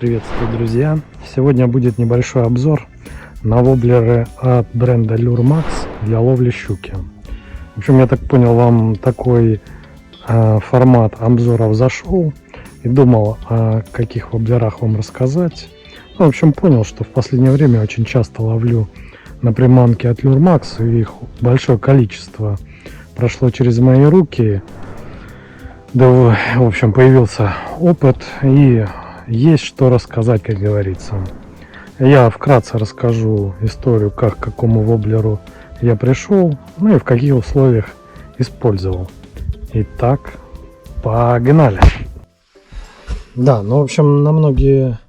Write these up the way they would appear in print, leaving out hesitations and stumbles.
Приветствую, друзья! Сегодня будет небольшой обзор на воблеры от бренда Lure Max для ловли щуки. В общем, я так понял, вам такой формат обзоров зашел и думал, о каких воблерах вам рассказать. В общем, понял, что в последнее время очень часто ловлю на приманки от Lure Max, и их большое количество прошло через мои руки. Да, в общем, появился опыт и есть что рассказать, как говорится. Я вкратце расскажу историю, как к какому воблеру я пришел, ну и в каких условиях использовал. Итак, погнали! Да, ну в общем, на многие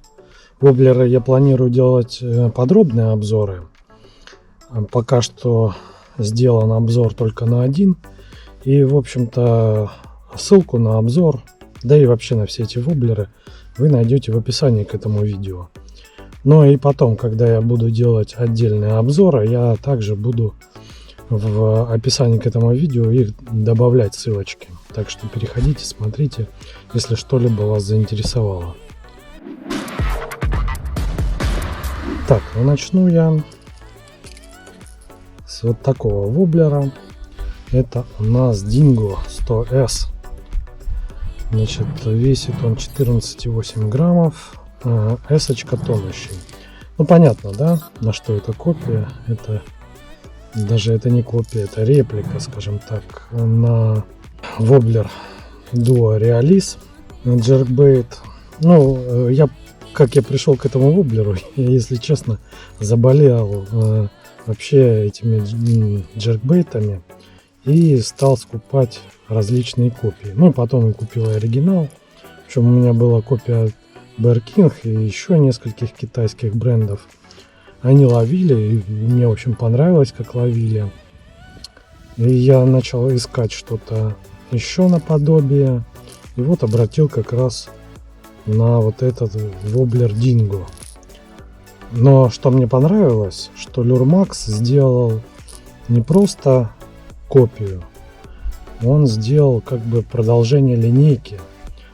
воблеры я планирую делать подробные обзоры. Пока что сделан обзор только на один. И в общем-то ссылку на обзор, да и вообще на все эти воблеры вы найдете в описании к этому видео. Но и потом, когда я буду делать отдельные обзоры, я также буду в описании к этому видео их добавлять ссылочки. Так что переходите, смотрите, если что-либо вас заинтересовало. Так, ну начну я с вот такого воблера. Это у нас Dingo 100S. Значит, весит он 14,8 граммов. Эсочка тонущий. Ну, понятно, да, на что это копия. Это даже это не копия, это реплика, скажем так, на воблер Duo Realis Jerkbait. Ну, как я пришел к этому воблеру, я, если честно, заболел вообще этими джеркбейтами и стал скупать различные копии. Ну и потом я купил оригинал. Причем у меня была копия Bear King и еще нескольких китайских брендов. Они ловили, и мне, в общем, понравилось, как ловили. И я начал искать что-то еще наподобие. И вот обратил как раз на вот этот воблер Dingo. Но что мне понравилось, что Lure Max сделал не просто копию, он сделал как бы продолжение линейки,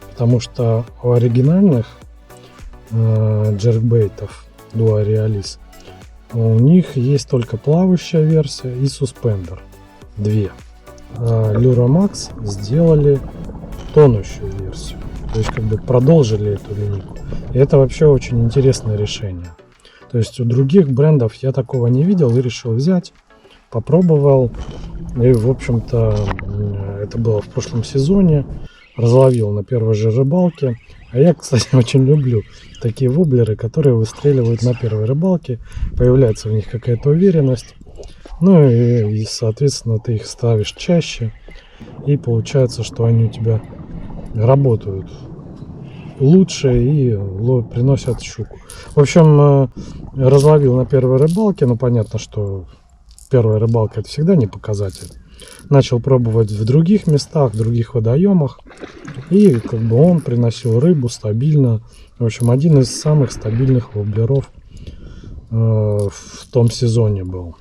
потому что у оригинальных джеркбейтов Duo Realis у них есть только плавающая версия и суспендер, две. Lure Max сделали тонущую версию, то есть как бы продолжили эту линейку. И это вообще очень интересное решение. То есть у других брендов я такого не видел и решил взять, попробовал. И, в общем-то, это было в прошлом сезоне. Разловил на первой же рыбалке. А я, кстати, очень люблю такие воблеры, которые выстреливают на первой рыбалке. Появляется в них какая-то уверенность. Ну и, соответственно, ты их ставишь чаще. И получается, что они у тебя работают лучше и приносят щуку. В общем, разловил на первой рыбалке. Ну, понятно, что первая рыбалка это всегда не показатель. Начал пробовать в других местах, в других водоемах. И как бы он приносил рыбу стабильно. В общем, один из самых стабильных воблеров в том сезоне был.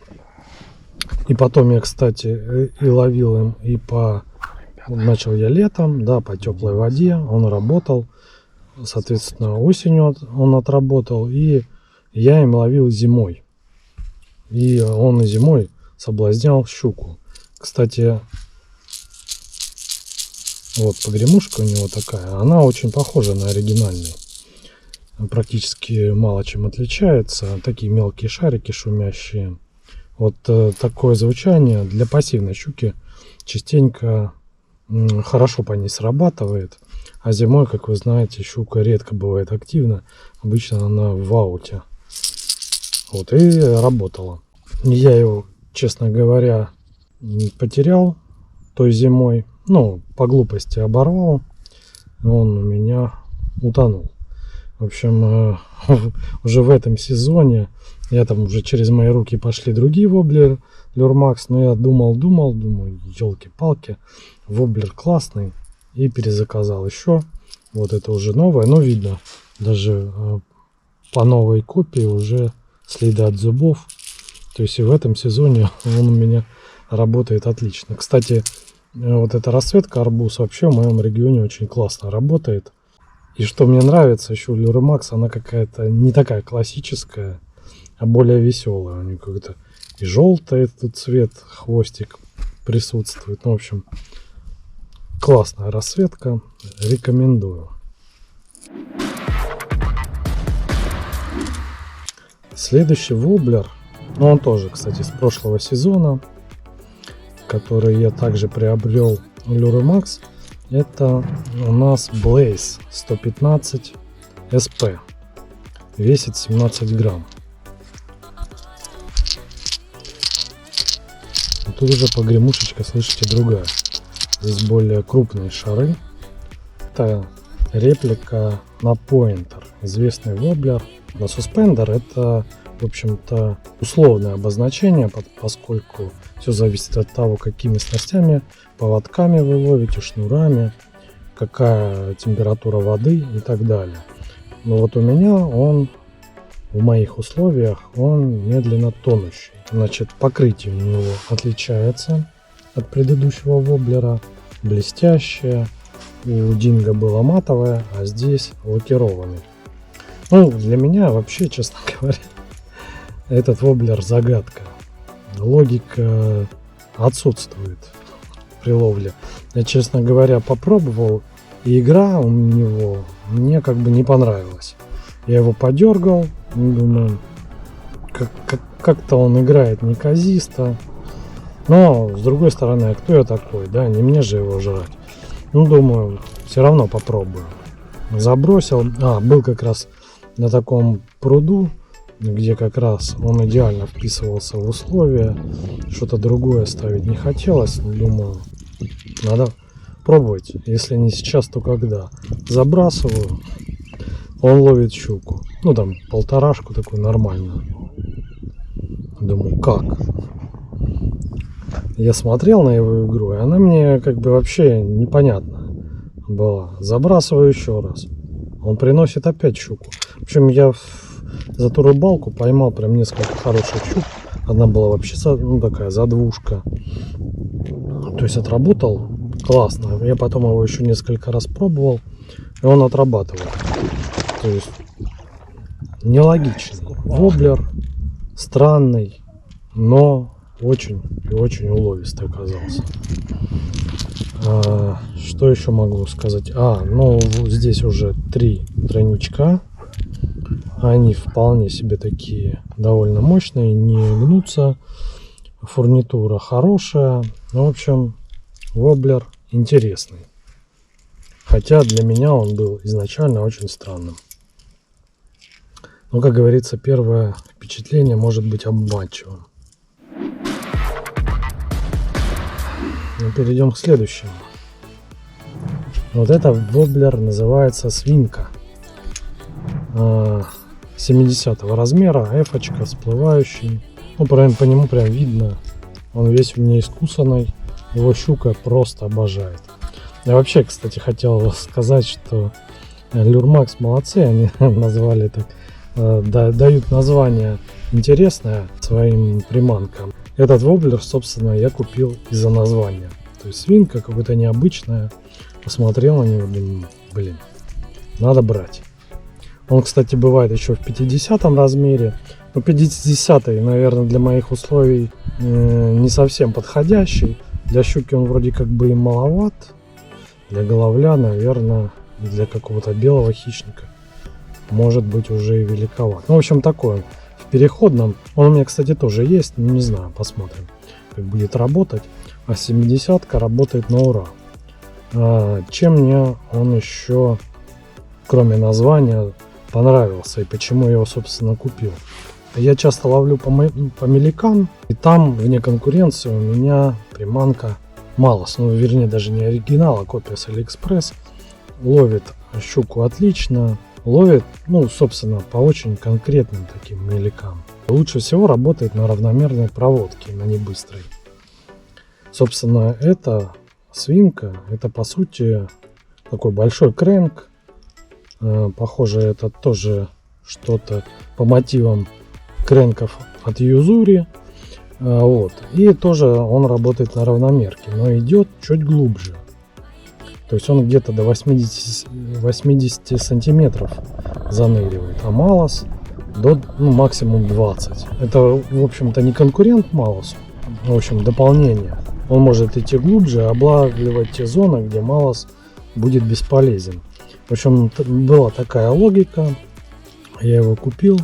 И потом я, кстати, и ловил им и по... Начал я летом, да, по теплой воде. Он работал. Соответственно, осенью он отработал. И я им ловил зимой. И он и зимой соблазнял щуку. Кстати, вот погремушка у него такая. Она очень похожа на оригинальный. Практически мало чем отличается. Такие мелкие шарики шумящие. Вот такое звучание для пассивной щуки частенько хорошо по ней срабатывает. А зимой, как вы знаете, щука редко бывает активна. Обычно она в ауте. Вот, и работала. Я его, честно говоря, потерял той зимой. Ну, по глупости оборвал. Он у меня утонул. В общем, уже в этом сезоне я там уже через мои руки пошли другие воблеры Lure Max. Но я думаю, елки-палки, воблер классный. И перезаказал еще. Вот это уже новое. Но видно, даже по новой копии уже следы от зубов. То есть и в этом сезоне он у меня работает отлично. Кстати, вот эта расцветка арбуз вообще в моем регионе очень классно работает. И что мне нравится еще у Lure Max, она какая-то не такая классическая, а более веселая. У нее как-то и желтый этот цвет, хвостик присутствует. Ну, в общем, классная расцветка, рекомендую. Следующий воблер, ну он тоже, кстати, с прошлого сезона, который я также приобрел у Lure Max, это у нас Blaze 115 SP, весит 17 грамм. И тут уже погремушечка, слышите, другая. Здесь более крупные шары. Это реплика на Pointer, известный воблер. На суспендер это, в общем-то, условное обозначение, поскольку все зависит от того, какими снастями, поводками вы ловите, шнурами, какая температура воды и так далее. Но вот у меня он, в моих условиях, он медленно тонущий. Значит, покрытие у него отличается от предыдущего воблера, блестящее. У Динго было матовое, а здесь лакированный. Ну, для меня вообще, честно говоря, этот воблер загадка. Логика отсутствует при ловле. Я, честно говоря, попробовал, и игра у него мне как бы не понравилась. Я его подергал, думаю, как-то он играет неказисто. Но, с другой стороны, а кто я такой, да, не мне же его жрать. Ну, думаю, все равно попробую. Забросил, был как раз на таком пруду, где как раз он идеально вписывался в условия. Что-то другое ставить не хотелось. Думаю, надо пробовать. Если не сейчас, то когда? Забрасываю. Он ловит щуку. Ну там полторашку такую нормальную. Думаю, как? Я смотрел на его игру, и она мне как бы вообще непонятна была. Забрасываю еще раз. Он приносит опять щуку. В общем, я за ту рыбалку поймал прям несколько хороших щук. Одна была вообще такая задвушка. То есть отработал классно. Я потом его еще несколько раз пробовал, и он отрабатывал. То есть нелогичный воблер, странный, но очень и очень уловистый оказался. Что еще могу сказать? Ну здесь уже 3 тройничка. Они вполне себе такие довольно мощные, не гнутся. Фурнитура хорошая. Ну, в общем, воблер интересный. Хотя для меня он был изначально очень странным. Но, как говорится, первое впечатление может быть обманчивым. Но перейдем к следующему. Вот это воблер называется свинка. 70 размера, эфочка, всплывающий. Ну, прям по нему прям видно. Он весь в неискусанный. Его щука просто обожает. Я вообще, кстати, хотел сказать, что Lure Max молодцы. Они назвали так, дают название интересное своим приманкам. Этот воблер, собственно, я купил из-за названия. То есть свинка какая-то необычная. Посмотрел на него, думаю, блин, надо брать. Он, кстати, бывает еще в 50 размере. Но 50, наверное, для моих условий не совсем подходящий. Для щуки он вроде как бы и маловат. Для головля, наверное, для какого-то белого хищника может быть уже и великоват. Ну, в общем, такой он в переходном. Он у меня, кстати, тоже есть. Не знаю, посмотрим, как будет работать. А 70-ка работает на ура. Чем мне он еще, кроме названия, понравился и почему я его, собственно, купил? Я часто ловлю по меликам, и там вне конкуренции у меня приманка Малос. Ну, вернее, даже не оригинал, а копия с Алиэкспресс. Ловит щуку отлично. Ловит, ну, собственно, по очень конкретным таким меликам. Лучше всего работает на равномерной проводке, на небыстрой. Собственно, эта свинка, это по сути такой большой крэнк. Похоже, это тоже что-то по мотивам крэнков от Юзури. Вот. И тоже он работает на равномерке, но идет чуть глубже. То есть он где-то до 80 сантиметров заныривает, а Малос до максимум 20. Это, в общем-то, не конкурент Малосу, в общем, дополнение. Он может идти глубже, облавливать те зоны, где Малос будет бесполезен. В общем, была такая логика. Я его купил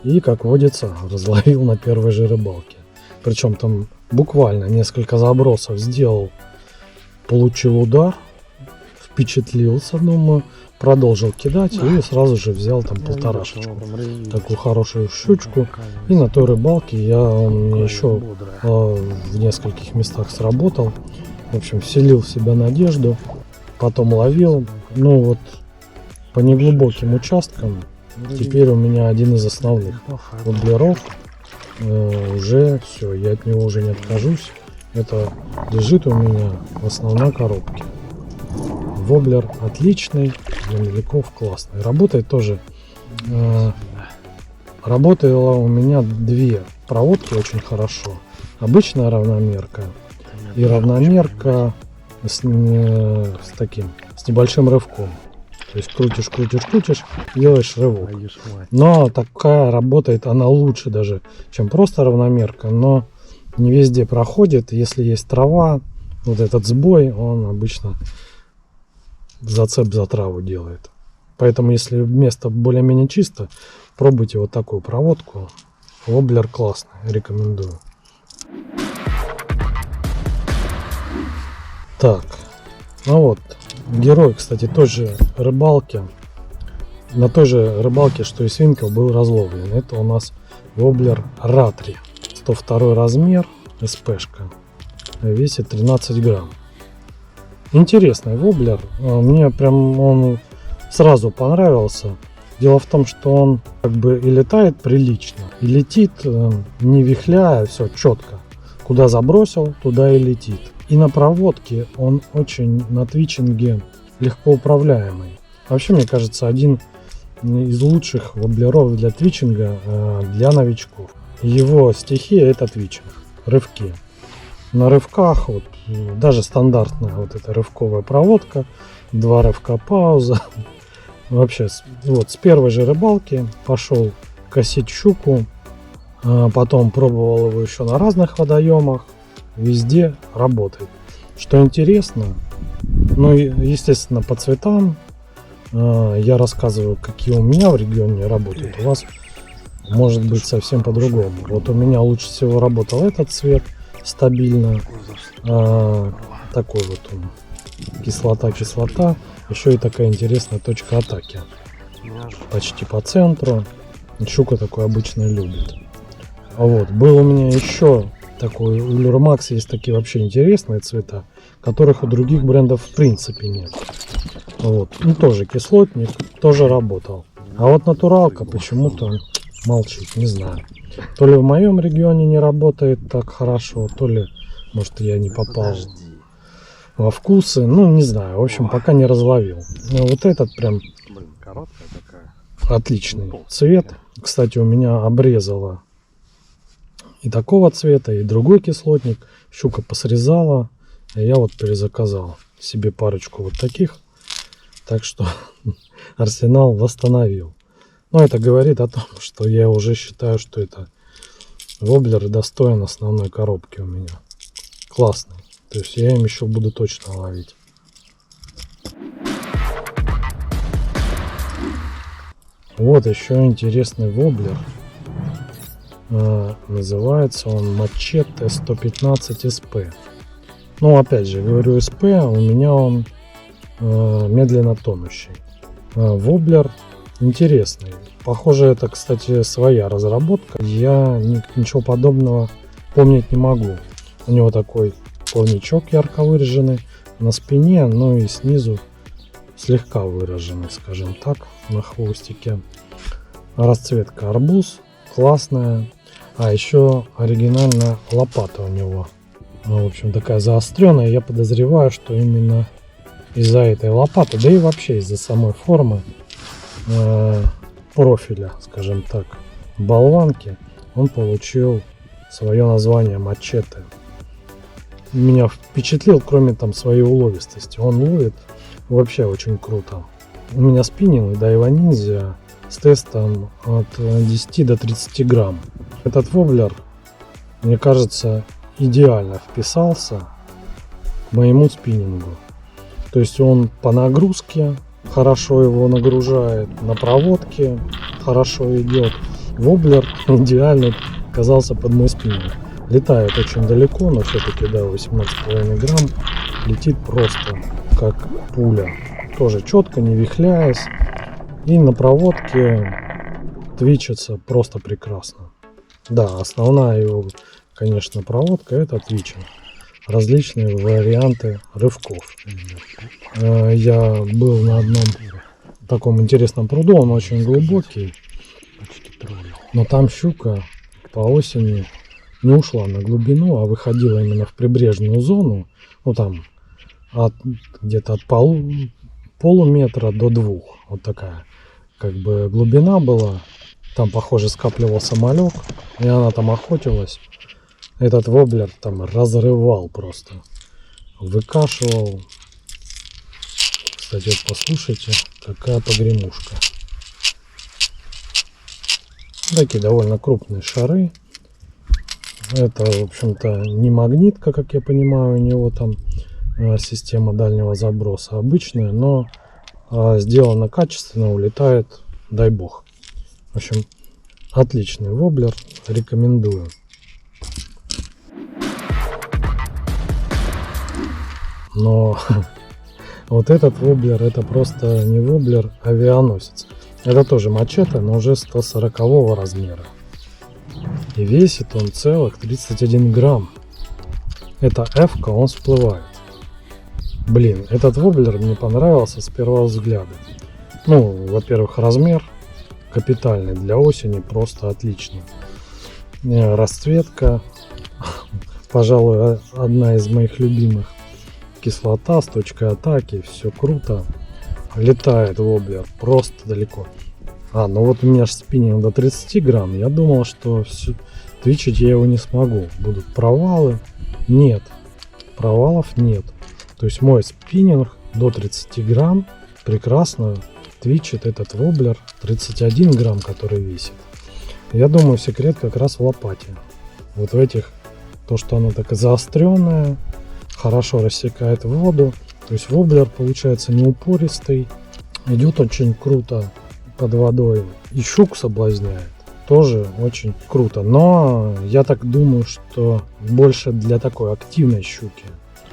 и, как водится, разловил на первой же рыбалке. Причем там буквально несколько забросов сделал, получил удар, впечатлился, думаю, продолжил кидать и сразу же взял там полторашечку, такую хорошую щучку. И на той рыбалке он мне еще в нескольких местах сработал. В общем, вселил в себя надежду, потом ловил. Ну вот по неглубоким участкам теперь у меня один из основных воблеров. Уже все, я от него уже не откажусь. Это лежит у меня в основной коробке. Воблер отличный, для меляков классный. Работает тоже. Работала у меня две проводки очень хорошо. Обычная равномерка и равномерка с небольшим рывком. То есть крутишь, делаешь рывок. Но такая работает, она лучше даже, чем просто равномерка, но не везде проходит. Если есть трава, вот этот сбой, он обычно зацеп за траву делает. Поэтому, если место более-менее чисто, пробуйте вот такую проводку. Воблер классный, рекомендую. Так, ну вот, герой, кстати, той же рыбалки, на той же рыбалке, что и свинка, был разловлен. Это у нас воблер Ратри, 102 размер, СПшка, весит 13 грамм. Интересный воблер, мне прям он сразу понравился. Дело в том, что он как бы и летает прилично, и летит не вихляя, все четко. Куда забросил, туда и летит. И на проводке он очень на твичинге легко управляемый. Вообще, мне кажется, один из лучших воблеров для твичинга для новичков. Его стихия — это твичинг, рывки. На рывках, вот, даже стандартная вот эта рывковая проводка, 2 рывка пауза. Вообще, вот с первой же рыбалки пошел косить щуку, потом пробовал его еще на разных водоемах, везде работает. Что интересно, ну, естественно, по цветам я рассказываю, какие у меня в регионе работают. У вас может быть совсем по-другому. Вот у меня лучше всего работал этот цвет, стабильно, такой вот он, кислота, еще и такая интересная точка атаки, почти по центру. Щука такой обычно любит. А вот был у меня еще такой, у Lure-Max есть такие вообще интересные цвета, которых у других брендов в принципе нет. Вот, ну тоже кислотник, тоже работал. А вот натуралка почему-то молчит, не знаю. То ли в моем регионе не работает так хорошо, то ли, может, я не попал во вкусы, ну, не знаю. В общем, пока не разловил. Но вот этот прям отличный цвет. Кстати, у меня обрезала и такого цвета, и другой кислотник. Щука посрезала, и я вот перезаказал себе парочку вот таких. Так что арсенал восстановил. Но это говорит о том, что я уже считаю, что это воблер достоин основной коробки у меня. Классный. То есть я им еще буду точно ловить. Вот еще интересный воблер. Называется он Machete 115 SP. Ну, опять же, говорю SP, а у меня он медленно тонущий. Воблер интересный. Похоже, это, кстати, своя разработка. Я ничего подобного помнить не могу. У него такой плавничок ярко выраженный на спине, ну и снизу слегка выраженный, скажем так, на хвостике. Расцветка арбуз классная. А еще оригинальная лопата у него. В общем, такая заостренная. Я подозреваю, что именно из-за этой лопаты, да и вообще из-за самой формы профиля, скажем так, болванки, он получил свое название Machete. меня впечатлил, кроме там своей уловистости. Он ловит вообще очень круто. У меня спиннинг Daiwa Ninja с тестом от 10 до 30 грамм. Этот воблер, мне кажется, идеально вписался к моему спиннингу. То есть он по нагрузке хорошо его нагружает, на проводке хорошо идет. Воблер идеально оказался под мой спиннинг. Летает очень далеко, но все-таки, да, 18,5 грамм. Летит просто как пуля. Тоже четко, не вихляясь. И на проводке твичится просто прекрасно. Да, основная его, конечно, проводка — это твичинг. Различные варианты рывков. Я был на одном таком интересном пруду, он очень глубокий. Но там щука по осени не ушла на глубину, а выходила именно в прибрежную зону. Ну там где-то от полуметра до 2. Вот такая как бы глубина была. Там, похоже, скапливался малек, и она там охотилась. Этот воблер там разрывал просто. Выкашивал. Кстати, вот послушайте, какая погремушка. Такие довольно крупные шары. Это, в общем-то, не магнитка, как я понимаю, у него там система дальнего заброса обычная, но сделано качественно, улетает, дай бог. В общем, отличный воблер, рекомендую. Но вот этот воблер, это просто не воблер, а авианосец. Это тоже мачете, но уже 140 размера. И весит он целых 31 грамм. Это F-ка, он всплывает. Блин, этот воблер мне понравился с первого взгляда. Ну, во-первых, размер капитальный, для осени просто отлично. Расцветка, пожалуй, одна из моих любимых. Кислота с точкой атаки, все круто. Летает воблер просто далеко. Ну вот у меня же спиннинг до 30 грамм. Я думал, что твичить я его не смогу. Будут провалы. Нет. Провалов нет. То есть мой спиннинг до 30 грамм прекрасно твичит этот воблер 31 грамм, который весит. Я думаю, секрет как раз в лопате. Вот в этих, то, что оно так заостренное, хорошо рассекает воду. То есть воблер получается не упористый. Идет очень круто под водой. И щук соблазняет. Тоже очень круто. Но я так думаю, что больше для такой активной щуки.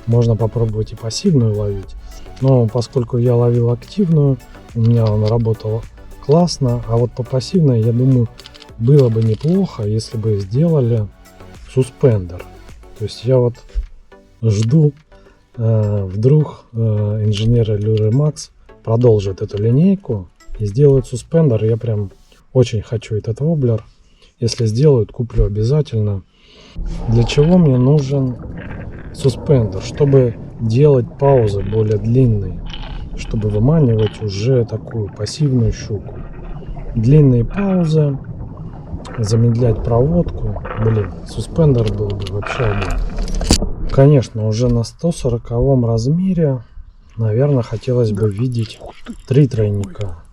Можно попробовать и пассивную ловить. Но поскольку я ловил активную, у меня она работала классно. А вот по пассивной, я думаю, было бы неплохо, если бы сделали суспендер. То есть я вот жду, вдруг инженеры Lure-Max продолжат эту линейку и сделают суспендер. Я прям очень хочу этот воблер. Если сделают, куплю обязательно. Для чего мне нужен суспендер? Чтобы делать паузы более длинные, чтобы выманивать уже такую пассивную щуку. Длинные паузы, замедлять проводку. Блин, суспендер был бы вообще один. Конечно, уже на 140 размере, наверное, хотелось бы видеть 3 тройника.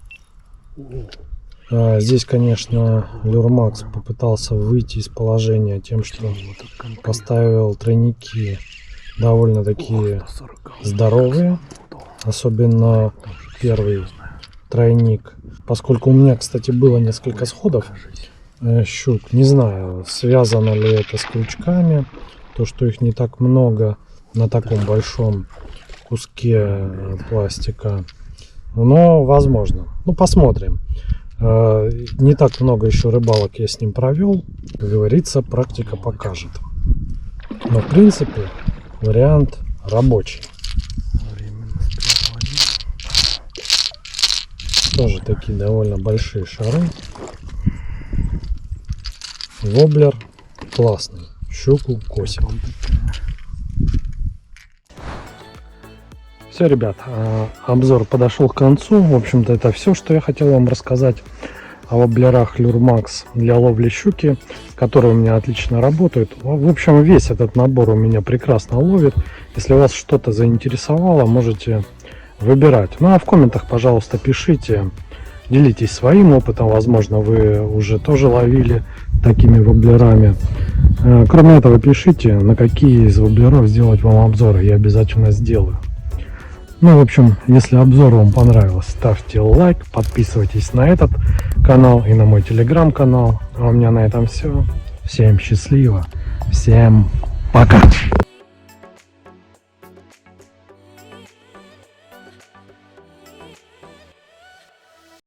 Здесь, конечно, Lure-Max попытался выйти из положения тем, что поставил тройники довольно такие здоровые. Особенно первый тройник. Поскольку у меня, кстати, было несколько сходов щук. Не знаю, связано ли это с крючками. То, что их не так много на таком большом куске пластика. Но возможно. Ну, посмотрим. Не так много еще рыбалок я с ним провел. Как говорится, практика покажет. Но, в принципе, вариант рабочий. Тоже такие довольно большие шары. Воблер классный. Щуку косит. Все, ребят, обзор подошел к концу. В общем-то, это все, что я хотел вам рассказать. о воблерах Lurmax для ловли щуки, которые у меня отлично работают. В общем, весь этот набор у меня прекрасно ловит. Если вас что-то заинтересовало, можете выбирать. Ну а в комментах, пожалуйста, пишите, делитесь своим опытом. Возможно, вы уже тоже ловили такими воблерами. Кроме этого, пишите, на какие из воблеров сделать вам обзоры. Я обязательно сделаю. Ну, в общем, если обзор вам понравился, ставьте лайк, подписывайтесь на этот канал и на мой телеграм-канал. А у меня на этом все. Всем счастливо, всем пока!